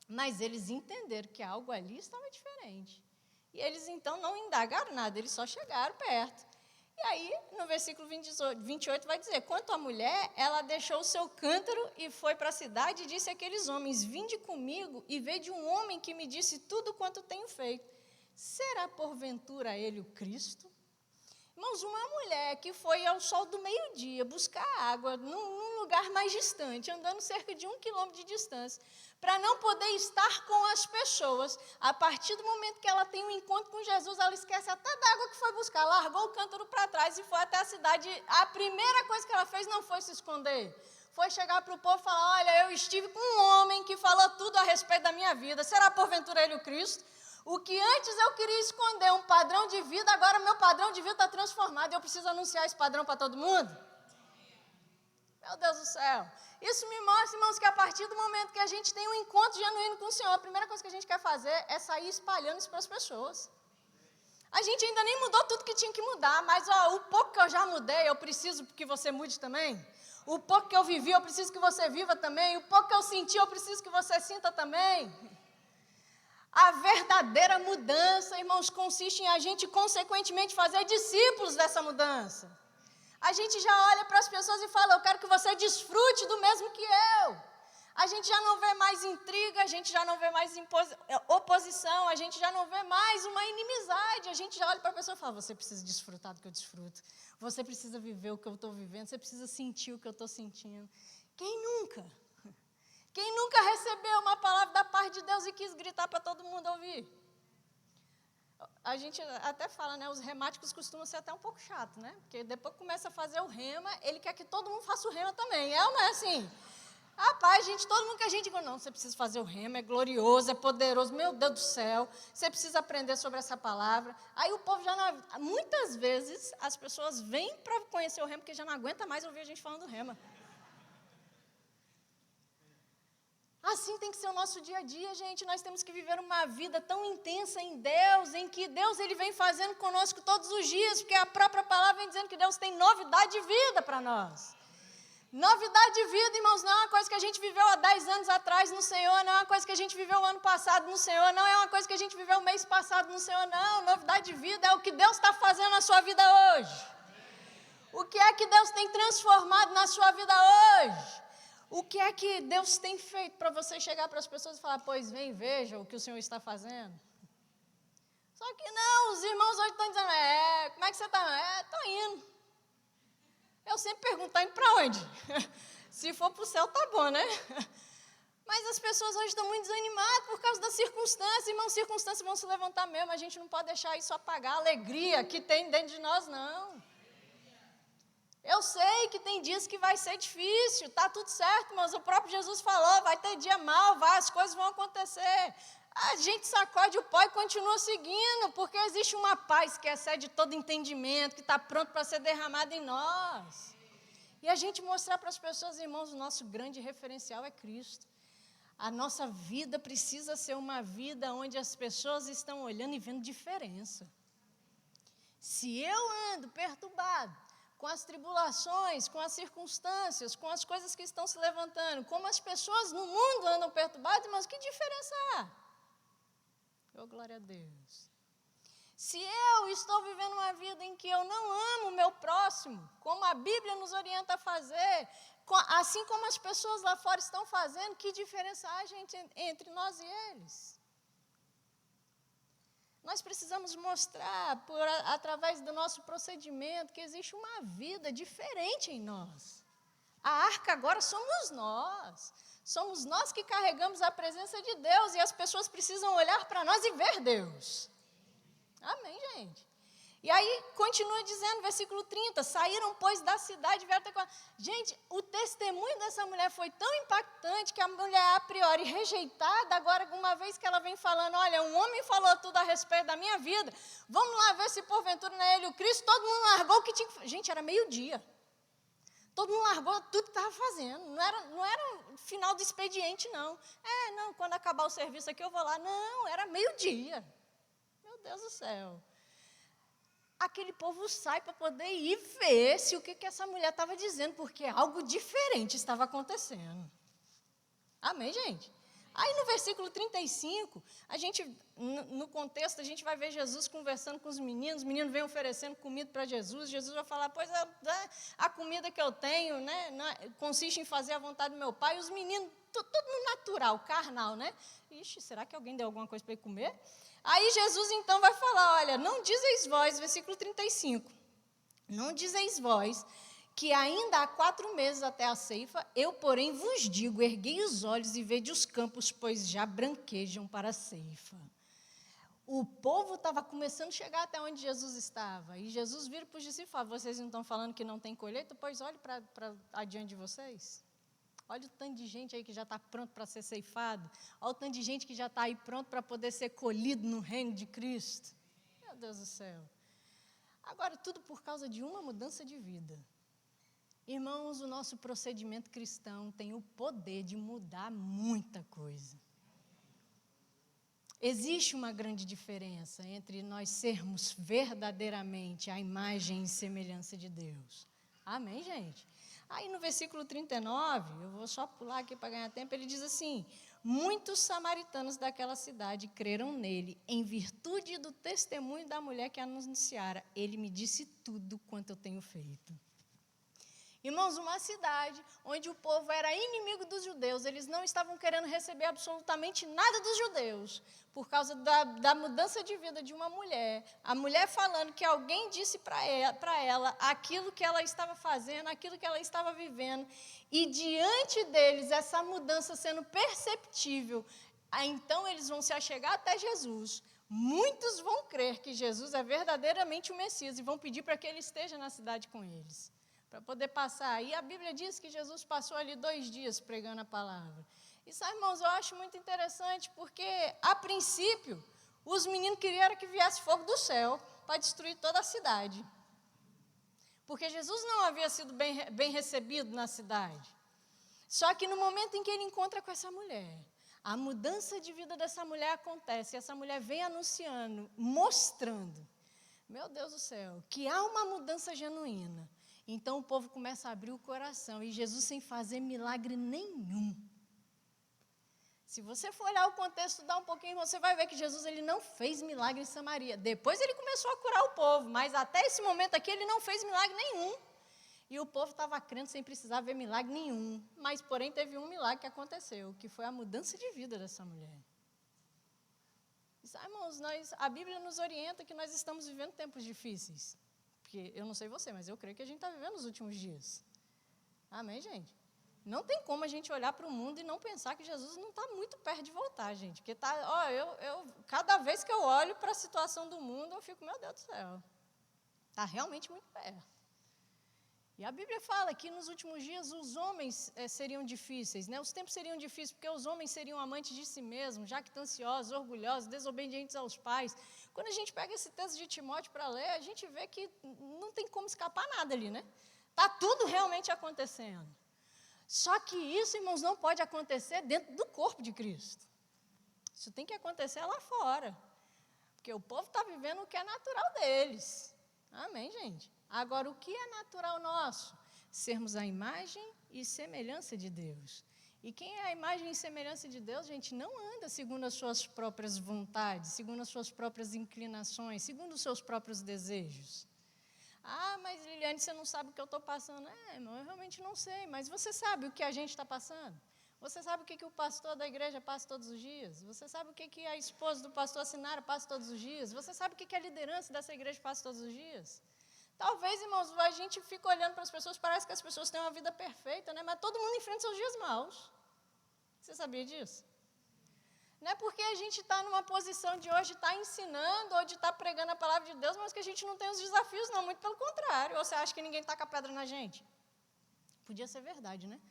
mas eles entenderam que algo ali estava diferente. E eles então não indagaram nada, eles só chegaram perto. E aí, no versículo 28 vai dizer, quanto à mulher, ela deixou o seu cântaro e foi para a cidade e disse àqueles homens, vinde comigo e vede um homem que me disse tudo quanto tenho feito. Será porventura ele o Cristo? Irmãos, uma mulher que foi ao sol do meio-dia buscar água num lugar mais distante, andando cerca de 1 quilômetro de distância, para não poder estar com as pessoas, a partir do momento que ela tem um encontro com Jesus, ela esquece até da água que foi buscar, largou o cântaro para trás e foi até a cidade. A primeira coisa que ela fez não foi se esconder, foi chegar para o povo e falar, olha, eu estive com um homem que falou tudo a respeito da minha vida, será porventura ele o Cristo? O que antes eu queria esconder, um padrão de vida, agora meu padrão de vida está transformado. Eu preciso anunciar esse padrão para todo mundo? Meu Deus do céu. Isso me mostra, irmãos, que a partir do momento que a gente tem um encontro genuíno com o Senhor, a primeira coisa que a gente quer fazer é sair espalhando isso para as pessoas. A gente ainda nem mudou tudo que tinha que mudar, mas o pouco que eu já mudei, eu preciso que você mude também. O pouco que eu vivi, eu preciso que você viva também. O pouco que eu senti, eu preciso que você sinta também. A verdadeira mudança, irmãos, consiste em a gente, consequentemente, fazer discípulos dessa mudança. A gente já olha para as pessoas e fala, eu quero que você desfrute do mesmo que eu. A gente já não vê mais intriga, a gente já não vê mais oposição, a gente já não vê mais uma inimizade. A gente já olha para a pessoa e fala, você precisa desfrutar do que eu desfruto. Você precisa viver o que eu estou vivendo, você precisa sentir o que eu estou sentindo. Quem nunca? Quem nunca recebeu uma palavra da parte de Deus e quis gritar para todo mundo ouvir? A gente até fala, os remáticos costumam ser até um pouco chato, Porque depois que começa a fazer o rema, ele quer que todo mundo faça o rema também. É ou não é assim? Rapaz, todo mundo que a gente diz, não, você precisa fazer o rema, é glorioso, é poderoso, meu Deus do céu, você precisa aprender sobre essa palavra. Aí o povo já não... Muitas vezes as pessoas vêm para conhecer o rema, porque já não aguenta mais ouvir a gente falando do rema. Assim tem que ser o nosso dia a dia, gente. Nós temos que viver uma vida tão intensa em Deus, em que Deus ele vem fazendo conosco todos os dias, porque a própria palavra vem dizendo que Deus tem novidade de vida para nós. Novidade de vida, irmãos, não é uma coisa que a gente viveu há 10 anos atrás no Senhor, não é uma coisa que a gente viveu o ano passado no Senhor, não é uma coisa que a gente viveu o mês passado no Senhor, não. Novidade de vida é o que Deus está fazendo na sua vida hoje. O que é que Deus tem transformado na sua vida hoje? O que é que Deus tem feito para você chegar para as pessoas e falar, pois vem, veja o que o Senhor está fazendo? Só que não, os irmãos hoje estão dizendo, como é que você está? Estou indo. Eu sempre pergunto, está indo para onde? Se for para o céu, tá bom, né? Mas as pessoas hoje estão muito desanimadas por causa das circunstâncias. Irmãos, circunstâncias vão se levantar mesmo. A gente não pode deixar isso apagar a alegria que tem dentro de nós, não. Eu sei que tem dias que vai ser difícil, tá tudo certo, mas o próprio Jesus falou, vai ter dia mal, as coisas vão acontecer. A gente sacode o pó e continua seguindo, porque existe uma paz que excede todo entendimento, que está pronto para ser derramada em nós. E a gente mostrar para as pessoas, irmãos, o nosso grande referencial é Cristo. A nossa vida precisa ser uma vida onde as pessoas estão olhando e vendo diferença. Se eu ando perturbado com as tribulações, com as circunstâncias, com as coisas que estão se levantando, como as pessoas no mundo andam perturbadas, mas que diferença há? Oh, glória a Deus. Se eu estou vivendo uma vida em que eu não amo o meu próximo, como a Bíblia nos orienta a fazer, assim como as pessoas lá fora estão fazendo, que diferença há, gente, entre nós e eles? Nós precisamos mostrar, através do nosso procedimento, que existe uma vida diferente em nós. A arca agora somos nós. Somos nós que carregamos a presença de Deus e as pessoas precisam olhar para nós e ver Deus. Amém, gente? E aí, continua dizendo, versículo 30, saíram, pois, da cidade e vieram ter com ela. Gente, o testemunho dessa mulher foi tão impactante que a mulher, a priori, rejeitada, agora, uma vez que ela vem falando, olha, um homem falou tudo a respeito da minha vida, vamos lá ver se porventura não é ele o Cristo, todo mundo largou o que tinha que fazer. Gente, era meio-dia. Todo mundo largou tudo que estava fazendo. Não era o final do expediente, não. Não, quando acabar o serviço aqui eu vou lá. Não, era meio-dia. Meu Deus do céu. Aquele povo sai para poder ir ver se o que essa mulher estava dizendo, porque algo diferente estava acontecendo. Amém, gente? Aí no versículo 35, a gente, no contexto, a gente vai ver Jesus conversando com os meninos vêm oferecendo comida para Jesus, Jesus vai falar, pois a comida que eu tenho, né, consiste em fazer a vontade do meu pai, e os meninos, tudo no natural, carnal, né? Ixi, será que alguém deu alguma coisa para ele comer? Aí Jesus então vai falar, olha, não dizeis vós, versículo 35, não dizeis vós, que ainda há 4 meses até a ceifa, eu, porém, vos digo, erguei os olhos e vede os campos, pois já branquejam para a ceifa. O povo estava começando a chegar até onde Jesus estava, e Jesus vira para os discípulos e fala, vocês não estão falando que não tem colheita? Pois olhe para adiante de vocês. Olha o tanto de gente aí que já está pronto para ser ceifado. Olha o tanto de gente que já está aí pronto para poder ser colhido no reino de Cristo. Meu Deus do céu. Agora, tudo por causa de uma mudança de vida. Irmãos, o nosso procedimento cristão tem o poder de mudar muita coisa. Existe uma grande diferença entre nós sermos verdadeiramente a imagem e semelhança de Deus. Amém, gente? Aí no versículo 39, eu vou só pular aqui para ganhar tempo, ele diz assim, muitos samaritanos daquela cidade creram nele, em virtude do testemunho da mulher que anunciara, ele me disse tudo quanto eu tenho feito. Irmãos, uma cidade onde o povo era inimigo dos judeus, eles não estavam querendo receber absolutamente nada dos judeus, por causa da mudança de vida de uma mulher. A mulher falando que alguém disse para ela aquilo que ela estava fazendo, aquilo que ela estava vivendo, e diante deles, essa mudança sendo perceptível, então eles vão se achegar até Jesus. Muitos vão crer que Jesus é verdadeiramente o Messias e vão pedir para que ele esteja na cidade com eles. Para poder passar. E a Bíblia diz que Jesus passou ali 2 dias pregando a palavra. E sabe, irmãos, eu acho muito interessante, porque, a princípio, os meninos queriam que viesse fogo do céu para destruir toda a cidade. Porque Jesus não havia sido bem recebido na cidade. Só que no momento em que ele encontra com essa mulher, a mudança de vida dessa mulher acontece, e essa mulher vem anunciando, mostrando, meu Deus do céu, que há uma mudança genuína. Então o povo começa a abrir o coração, e Jesus sem fazer milagre nenhum. Se você for olhar o contexto, estudar um pouquinho, você vai ver que Jesus ele não fez milagre em Samaria. Depois ele começou a curar o povo, mas até esse momento aqui ele não fez milagre nenhum. E o povo estava crendo sem precisar ver milagre nenhum. Mas, porém, teve um milagre que aconteceu, que foi a mudança de vida dessa mulher. Irmãos, a Bíblia nos orienta que nós estamos vivendo tempos difíceis. Porque eu não sei você, mas eu creio que a gente está vivendo os últimos dias. Amém, gente? Não tem como a gente olhar para o mundo e não pensar que Jesus não está muito perto de voltar, gente. Porque cada vez que eu olho para a situação do mundo, eu fico, meu Deus do céu, está realmente muito perto. E a Bíblia fala que nos últimos dias os homens seriam difíceis, né? Os tempos seriam difíceis, porque os homens seriam amantes de si mesmos, jactanciosos, orgulhosos, desobedientes aos pais. Quando a gente pega esse texto de Timóteo para ler, a gente vê que não tem como escapar nada ali, né? Está tudo realmente acontecendo. Só que isso, irmãos, não pode acontecer dentro do corpo de Cristo. Isso tem que acontecer lá fora. Porque o povo está vivendo o que é natural deles. Amém, gente? Agora, o que é natural nosso? Sermos a imagem e semelhança de Deus. E quem é a imagem e semelhança de Deus, gente, não anda segundo as suas próprias vontades, segundo as suas próprias inclinações, segundo os seus próprios desejos. Ah, mas Liliane, você não sabe o que eu estou passando. Irmão, eu realmente não sei, mas você sabe o que a gente está passando? Você sabe o que o pastor da igreja passa todos os dias? Você sabe o que a esposa do pastor Sinara passa todos os dias? Você sabe o que a liderança dessa igreja passa todos os dias? Talvez, irmãos, a gente fica olhando para as pessoas, parece que as pessoas têm uma vida perfeita, né? Mas todo mundo enfrenta seus dias maus. Você sabia disso? Não é porque a gente está numa posição de hoje estar ensinando ou de estar pregando a palavra de Deus, mas que a gente não tem os desafios, não, muito pelo contrário. Ou você acha que ninguém taca pedra na gente? Podia ser verdade, né?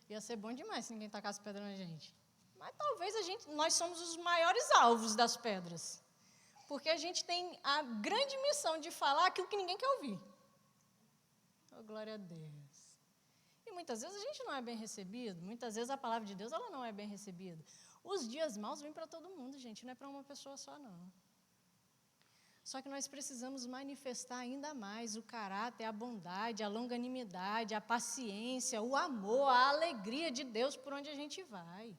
Ia ser bom demais se ninguém tacasse pedra na gente. Mas talvez nós somos os maiores alvos das pedras. Porque a gente tem a grande missão de falar aquilo que ninguém quer ouvir. Oh, glória a Deus. E muitas vezes a gente não é bem recebido, muitas vezes a palavra de Deus ela não é bem recebida. Os dias maus vêm para todo mundo, gente, não é para uma pessoa só, não. Só que nós precisamos manifestar ainda mais o caráter, a bondade, a longanimidade, a paciência, o amor, a alegria de Deus por onde a gente vai.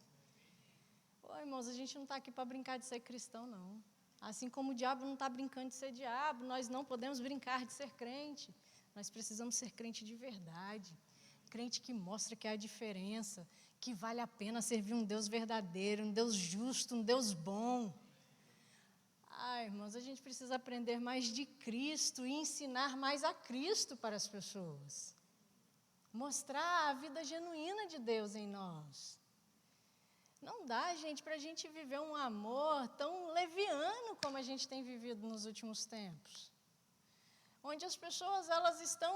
Ô, irmãos, a gente não está aqui para brincar de ser cristão, não. Assim como o diabo não está brincando de ser diabo, nós não podemos brincar de ser crente. Nós precisamos ser crente de verdade. Crente que mostra que há diferença, que vale a pena servir um Deus verdadeiro, um Deus justo, um Deus bom. Irmãos, a gente precisa aprender mais de Cristo e ensinar mais a Cristo para as pessoas. Mostrar a vida genuína de Deus em nós. Não dá, gente, para a gente viver um amor tão leviano como a gente tem vivido nos últimos tempos. Onde as pessoas elas estão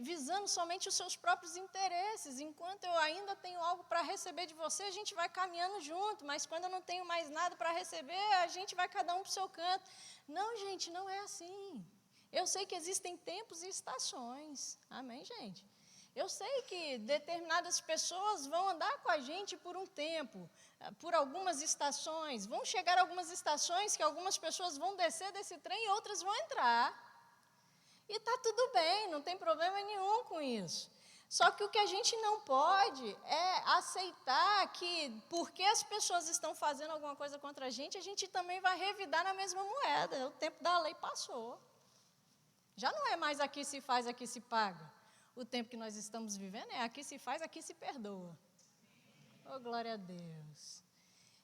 visando somente os seus próprios interesses. Enquanto eu ainda tenho algo para receber de você, a gente vai caminhando junto. Mas quando eu não tenho mais nada para receber, a gente vai cada um para o seu canto. Não, gente, não é assim. Eu sei que existem tempos e estações. Amém, gente? Eu sei que determinadas pessoas vão andar com a gente por um tempo, por algumas estações. Vão chegar algumas estações que algumas pessoas vão descer desse trem e outras vão entrar. E está tudo bem, não tem problema nenhum com isso. Só que o que a gente não pode é aceitar que, porque as pessoas estão fazendo alguma coisa contra a gente também vai revidar na mesma moeda. O tempo da lei passou. Já não é mais aqui se faz, aqui se paga. O tempo que nós estamos vivendo é aqui se faz, aqui se perdoa. Oh, glória a Deus.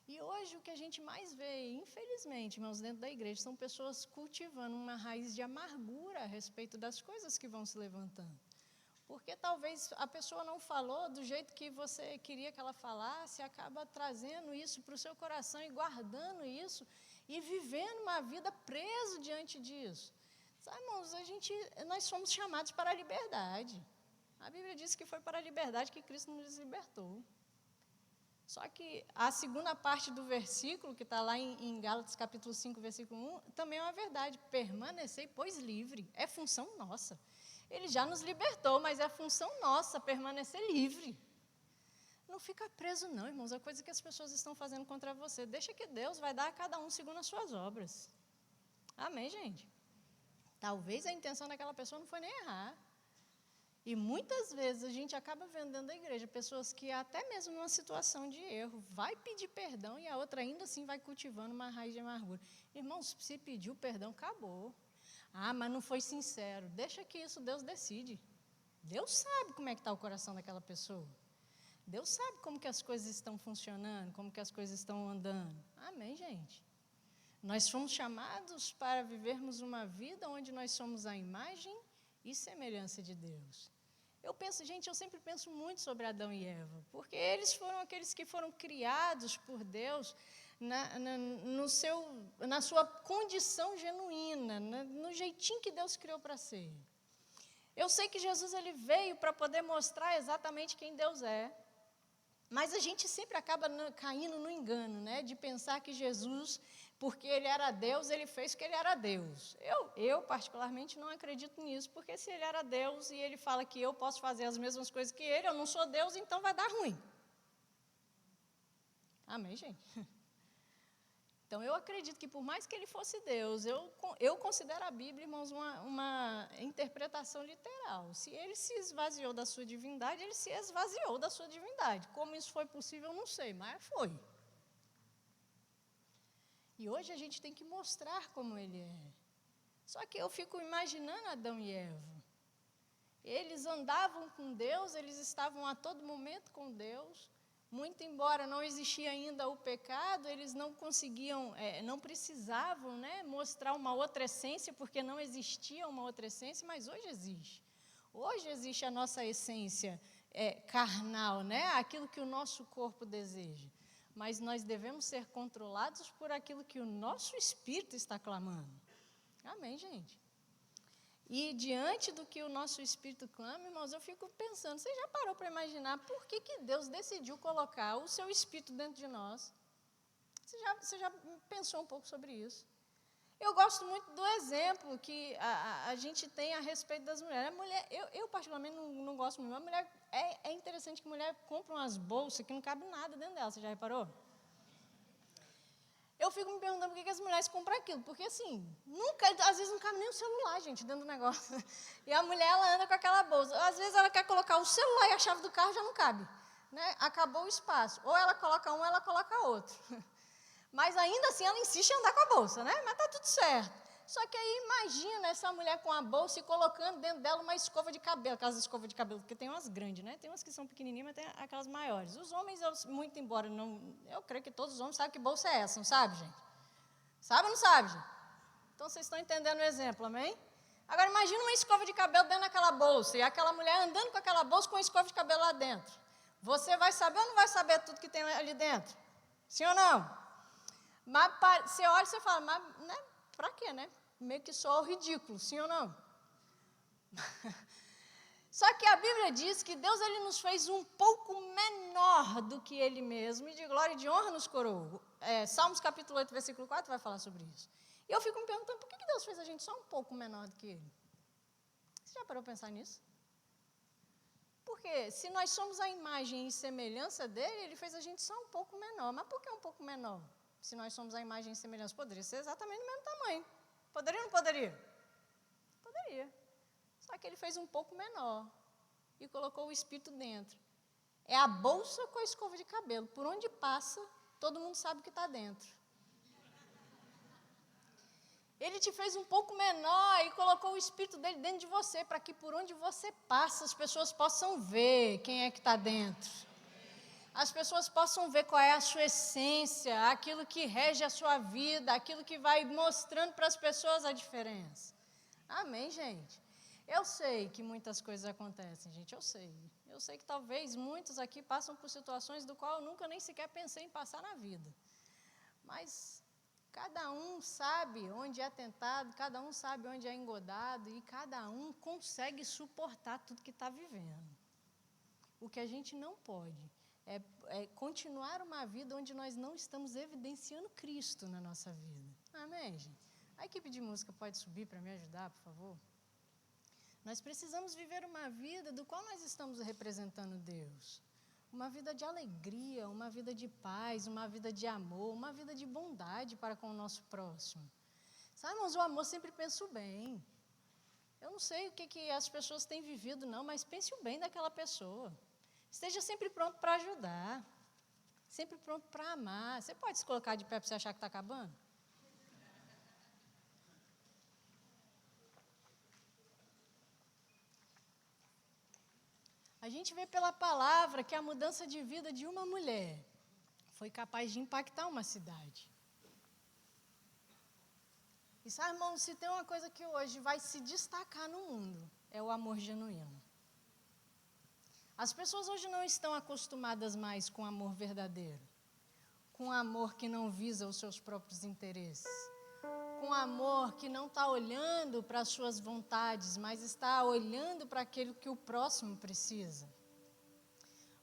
E hoje o que a gente mais vê, infelizmente, irmãos, dentro da igreja, são pessoas cultivando uma raiz de amargura a respeito das coisas que vão se levantando. Porque talvez a pessoa não falou do jeito que você queria que ela falasse, acaba trazendo isso para o seu coração e guardando isso e vivendo uma vida preso diante disso. Sabe, irmãos, nós somos chamados para a liberdade. A Bíblia diz que foi para a liberdade que Cristo nos libertou. Só que a segunda parte do versículo, que está lá em Gálatas capítulo 5, versículo 1, também é uma verdade. Permanecei, pois, livre. É função nossa. Ele já nos libertou, mas é função nossa permanecer livre. Não fica preso, não, irmãos. É coisa que as pessoas estão fazendo contra você. Deixa que Deus vai dar a cada um segundo as suas obras. Amém, gente? Talvez a intenção daquela pessoa não foi nem errar. E muitas vezes a gente acaba vendo dentro da igreja pessoas que até mesmo numa situação de erro vai pedir perdão e a outra ainda assim vai cultivando uma raiz de amargura. Irmãos, se pediu perdão, acabou. Mas não foi sincero. Deixa que isso Deus decide. Deus sabe como é que está o coração daquela pessoa. Deus sabe como que as coisas estão funcionando, como que as coisas estão andando. Amém, gente? Nós fomos chamados para vivermos uma vida onde nós somos a imagem e semelhança de Deus. Eu penso, gente, eu sempre penso muito sobre Adão e Eva, porque eles foram aqueles que foram criados por Deus na sua condição genuína, no jeitinho que Deus criou para ser. Eu sei que Jesus ele veio para poder mostrar exatamente quem Deus é, mas a gente sempre acaba caindo no engano, né, de pensar que Jesus, porque ele era Deus, ele fez que ele era Deus. Eu particularmente não acredito nisso, porque se ele era Deus e ele fala que eu posso fazer as mesmas coisas que ele, eu não sou Deus, então vai dar ruim. Amém, gente? Então, eu acredito que por mais que ele fosse Deus, eu considero a Bíblia, irmãos, uma interpretação literal. Se ele se esvaziou da sua divindade, ele se esvaziou da sua divindade. Como isso foi possível, eu não sei, mas foi. E hoje a gente tem que mostrar como ele é. Só que eu fico imaginando Adão e Eva. Eles andavam com Deus, eles estavam a todo momento com Deus. Muito embora não existia ainda o pecado, eles não conseguiam, não precisavam, né, mostrar uma outra essência, porque não existia uma outra essência, mas hoje existe. Hoje existe a nossa essência carnal, né, aquilo que o nosso corpo deseja. Mas nós devemos ser controlados por aquilo que o nosso espírito está clamando. Amém, gente? E diante do que o nosso espírito clama, irmãos, eu fico pensando, você já parou para imaginar por que Deus decidiu colocar o seu espírito dentro de nós? Você já pensou um pouco sobre isso? Eu gosto muito do exemplo que a gente tem a respeito das mulheres. A mulher, eu particularmente não gosto muito, mas a mulher, é interessante que a mulher compra umas bolsas que não cabe nada dentro dela, você já reparou? Eu fico me perguntando por que as mulheres compram aquilo, porque assim, às vezes não cabe nem o celular, gente, dentro do negócio. E a mulher, ela anda com aquela bolsa. Às vezes ela quer colocar o celular e a chave do carro já não cabe, né? Acabou o espaço. Ou ela coloca um, ou ela coloca outro. Mas ainda assim ela insiste em andar com a bolsa, né? Mas tá tudo certo. Só que aí imagina essa mulher com a bolsa e colocando dentro dela uma escova de cabelo, aquelas escovas de cabelo, porque tem umas grandes, né? Tem umas que são pequenininhas, mas tem aquelas maiores. Os homens, muito embora eu creio que todos os homens sabem que bolsa é essa, não sabe, gente? Sabe ou não sabe, gente? Então vocês estão entendendo o exemplo, amém? Agora imagina uma escova de cabelo dentro daquela bolsa e aquela mulher andando com aquela bolsa com uma escova de cabelo lá dentro. Você vai saber ou não vai saber tudo que tem ali dentro? Sim ou não? Mas você olha e você fala, mas né, para quê, né? Meio que soa ridículo, sim ou não? Só que a Bíblia diz que Deus ele nos fez um pouco menor do que Ele mesmo, e de glória e de honra nos coroou. Salmos capítulo 8, versículo 4 vai falar sobre isso. E eu fico me perguntando, por que Deus fez a gente só um pouco menor do que Ele? Você já parou para pensar nisso? Porque se nós somos a imagem e semelhança dEle, Ele fez a gente só um pouco menor. Mas por que um pouco menor? Se nós somos a imagem e semelhança, poderia ser exatamente do mesmo tamanho. Poderia ou não poderia? Poderia. Só que ele fez um pouco menor e colocou o espírito dentro. É a bolsa com a escova de cabelo. Por onde passa, todo mundo sabe o que está dentro. Ele te fez um pouco menor e colocou o espírito dele dentro de você, para que por onde você passa, as pessoas possam ver quem é que está dentro. As pessoas possam ver qual é a sua essência, aquilo que rege a sua vida, aquilo que vai mostrando para as pessoas a diferença. Amém, gente? Eu sei que muitas coisas acontecem, gente, eu sei. Eu sei que talvez muitos aqui passam por situações do qual eu nunca nem sequer pensei em passar na vida. Mas cada um sabe onde é tentado, cada um sabe onde é engodado e cada um consegue suportar tudo que está vivendo. O que a gente não pode é continuar uma vida onde nós não estamos evidenciando Cristo na nossa vida. Amém, gente? A equipe de música pode subir para me ajudar, por favor? Nós precisamos viver uma vida do qual nós estamos representando Deus. Uma vida de alegria, uma vida de paz, uma vida de amor, uma vida de bondade para com o nosso próximo. Sabe, irmãos, o amor sempre pensa o bem. Eu não sei o que as pessoas têm vivido, não, mas pense o bem daquela pessoa. Esteja sempre pronto para ajudar. Sempre pronto para amar. Você pode se colocar de pé para você achar que está acabando? A gente vê pela palavra que a mudança de vida de uma mulher foi capaz de impactar uma cidade. E sabe, irmão, se tem uma coisa que hoje vai se destacar no mundo, é o amor genuíno. As pessoas hoje não estão acostumadas mais com amor verdadeiro, com amor que não visa os seus próprios interesses, com amor que não está olhando para as suas vontades, mas está olhando para aquilo que o próximo precisa.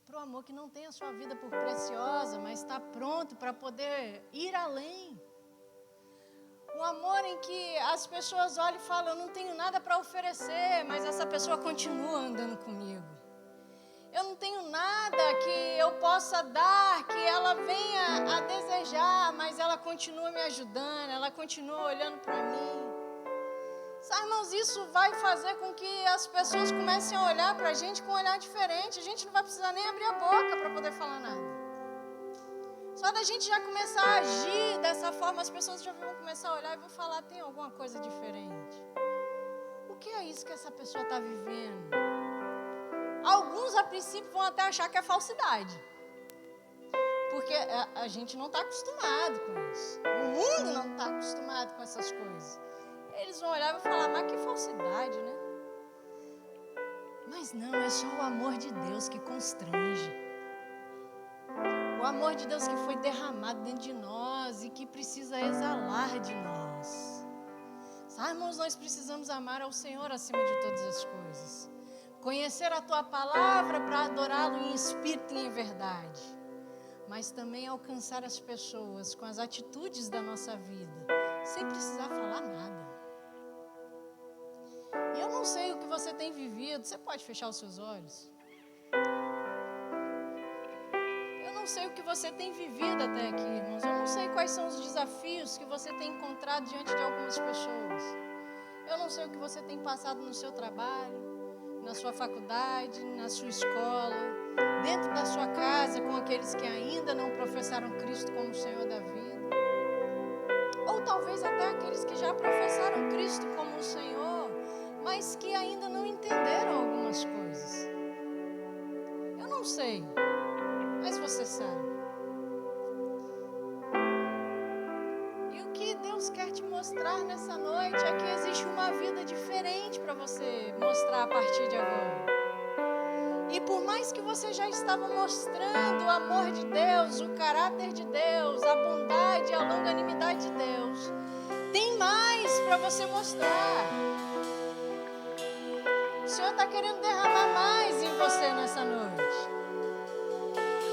Para o amor que não tem a sua vida por preciosa, mas está pronto para poder ir além. O amor em que as pessoas olham e falam, eu não tenho nada para oferecer, mas essa pessoa continua andando comigo. Eu não tenho nada que eu possa dar, que ela venha a desejar, mas ela continua me ajudando, ela continua olhando para mim. Sabe, irmãos, isso vai fazer com que as pessoas comecem a olhar para a gente com um olhar diferente. A gente não vai precisar nem abrir a boca para poder falar nada. Só da gente já começar a agir dessa forma, as pessoas já vão começar a olhar e vão falar, tem alguma coisa diferente. O que é isso que essa pessoa está vivendo? Alguns, a princípio, vão até achar que é falsidade. Porque a gente não está acostumado com isso. O mundo não está acostumado com essas coisas. Eles vão olhar e vão falar, mas que falsidade, né? Mas não, é só o amor de Deus que constrange. O amor de Deus que foi derramado dentro de nós e que precisa exalar de nós. Sabe, irmãos, nós precisamos amar ao Senhor acima de todas as coisas. Conhecer a Tua palavra para adorá-lo em espírito e em verdade. Mas também alcançar as pessoas com as atitudes da nossa vida, sem precisar falar nada. E eu não sei o que você tem vivido, você pode fechar os seus olhos? Eu não sei o que você tem vivido até aqui, irmãos. Eu não sei quais são os desafios que você tem encontrado diante de algumas pessoas. Eu não sei o que você tem passado no seu trabalho, na sua faculdade, na sua escola, dentro da sua casa, com aqueles que ainda não professaram Cristo como Senhor da vida. Ou talvez até aqueles que já professaram Cristo como o Senhor, mas que ainda não entenderam algumas coisas. Eu não sei, mas você sabe. E o que Deus quer te mostrar nessa noite é que existe uma vida diferente para você mostrar a partir de agora. E por mais que você já estava mostrando o amor de Deus, o caráter de Deus, a bondade, a longanimidade de Deus, tem mais para você mostrar. O Senhor está querendo derramar mais em você nessa noite.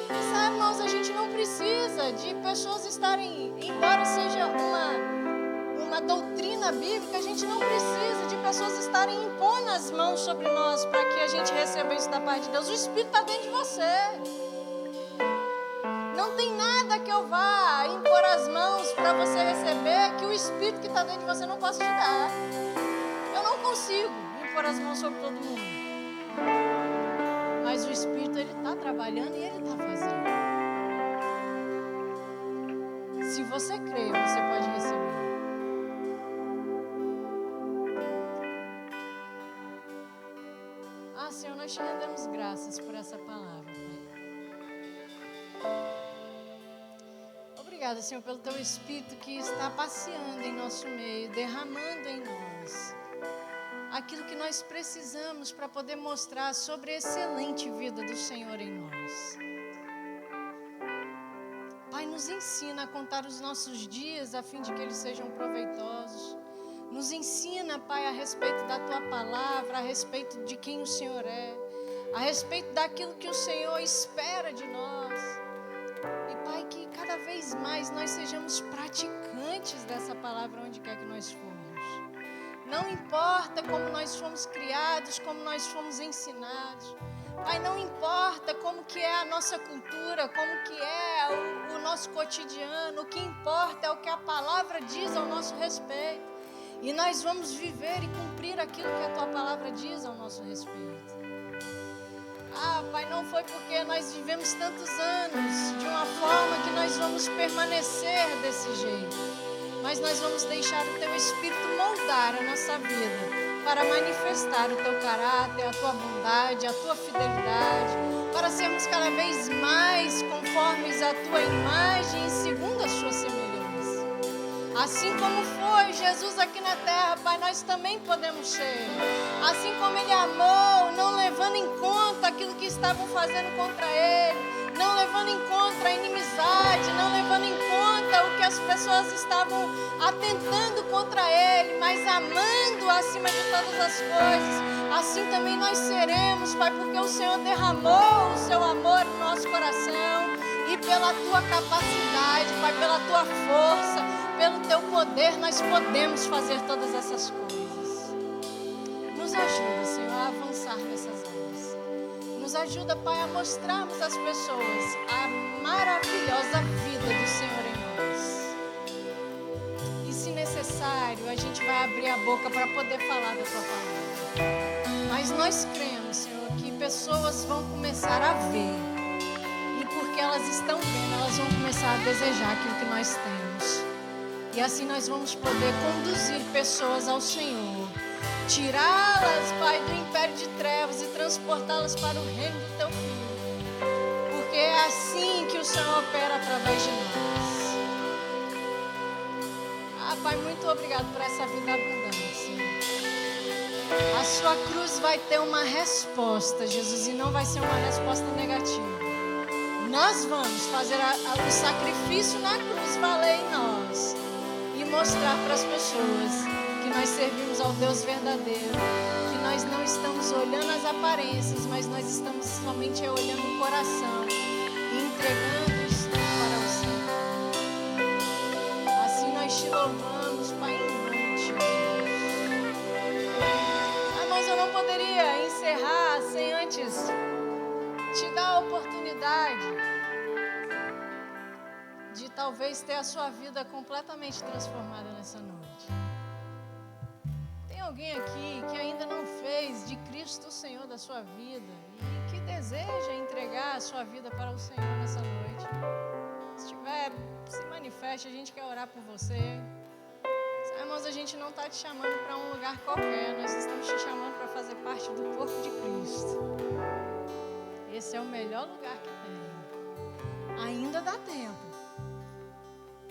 E sabe, irmãos, a gente não precisa de pessoas estarem, embora seja uma doutrina bíblica, a gente não precisa de pessoas estarem impondo as mãos sobre nós para que a gente receba isso da parte de Deus. O Espírito está dentro de você. Não tem nada que eu vá impor as mãos para você receber que o Espírito que está dentro de você não possa te dar. Eu não consigo impor as mãos sobre todo mundo. Mas o Espírito, ele está trabalhando e ele está fazendo. Se você crê, você pode receber. Ah, Senhor, nós te rendemos graças por essa palavra, Pai. Obrigada, Senhor, pelo Teu Espírito que está passeando em nosso meio, derramando em nós aquilo que nós precisamos para poder mostrar sobre a excelente vida do Senhor em nós. Pai, nos ensina a contar os nossos dias a fim de que eles sejam proveitosos. Nos ensina, Pai, a respeito da Tua palavra, a respeito de quem o Senhor é, a respeito daquilo que o Senhor espera de nós. E, Pai, que cada vez mais nós sejamos praticantes dessa palavra onde quer que nós formos. Não importa como nós fomos criados, como nós fomos ensinados. Pai, não importa como que é a nossa cultura, como que é o nosso cotidiano. O que importa é o que a palavra diz ao nosso respeito. E nós vamos viver e cumprir aquilo que a Tua palavra diz ao nosso respeito. Ah, Pai, não foi porque nós vivemos tantos anos de uma forma que nós vamos permanecer desse jeito. Mas nós vamos deixar o Teu Espírito moldar a nossa vida para manifestar o Teu caráter, a Tua bondade, a Tua fidelidade, para sermos cada vez mais conformes à Tua imagem e segundo a Sua semelhança. Assim como foi Jesus aqui na terra, Pai, nós também podemos ser. Assim como Ele amou, não levando em conta aquilo que estavam fazendo contra ele, não levando em conta a inimizade, não levando em conta o que as pessoas estavam atentando contra ele, mas amando acima de todas as coisas. Assim também nós seremos, Pai, porque o Senhor derramou o seu amor no nosso coração e pela tua capacidade, Pai, pela tua força, pelo teu poder, nós podemos fazer todas essas coisas. Nos ajuda, Senhor, a avançar nessas áreas. Nos ajuda, Pai, a mostrarmos às pessoas a maravilhosa vida do Senhor em nós. E se necessário, a gente vai abrir a boca para poder falar da tua palavra. Mas nós cremos, Senhor, que pessoas vão começar a ver. E porque elas estão vendo, elas vão começar a desejar aquilo que nós temos. E assim nós vamos poder conduzir pessoas ao Senhor. Tirá-las, Pai, do império de trevas e transportá-las para o reino do Teu Filho. Porque é assim que o Senhor opera através de nós. Pai, muito obrigado por essa vida abundante, Senhor. A sua cruz vai ter uma resposta, Jesus, e não vai ser uma resposta negativa. Nós vamos fazer o sacrifício na cruz valer em nós e mostrar para as pessoas que nós servimos ao Deus verdadeiro, que nós não estamos olhando as aparências, mas nós estamos somente olhando o coração e entregando isso para o Senhor. Assim nós te louvamos, Pai, em nome de Jesus. Mas eu não poderia encerrar sem antes te dar a oportunidade de talvez ter a sua vida completamente transformada nessa noite. Tem alguém aqui que ainda não fez de Cristo o Senhor da sua vida e que deseja entregar a sua vida para o Senhor nessa noite? Se tiver, se manifeste, a gente quer orar por você. Irmãos, a gente não está te chamando para um lugar qualquer, nós estamos te chamando para fazer parte do corpo de Cristo. Esse é o melhor lugar que tem. Ainda dá tempo.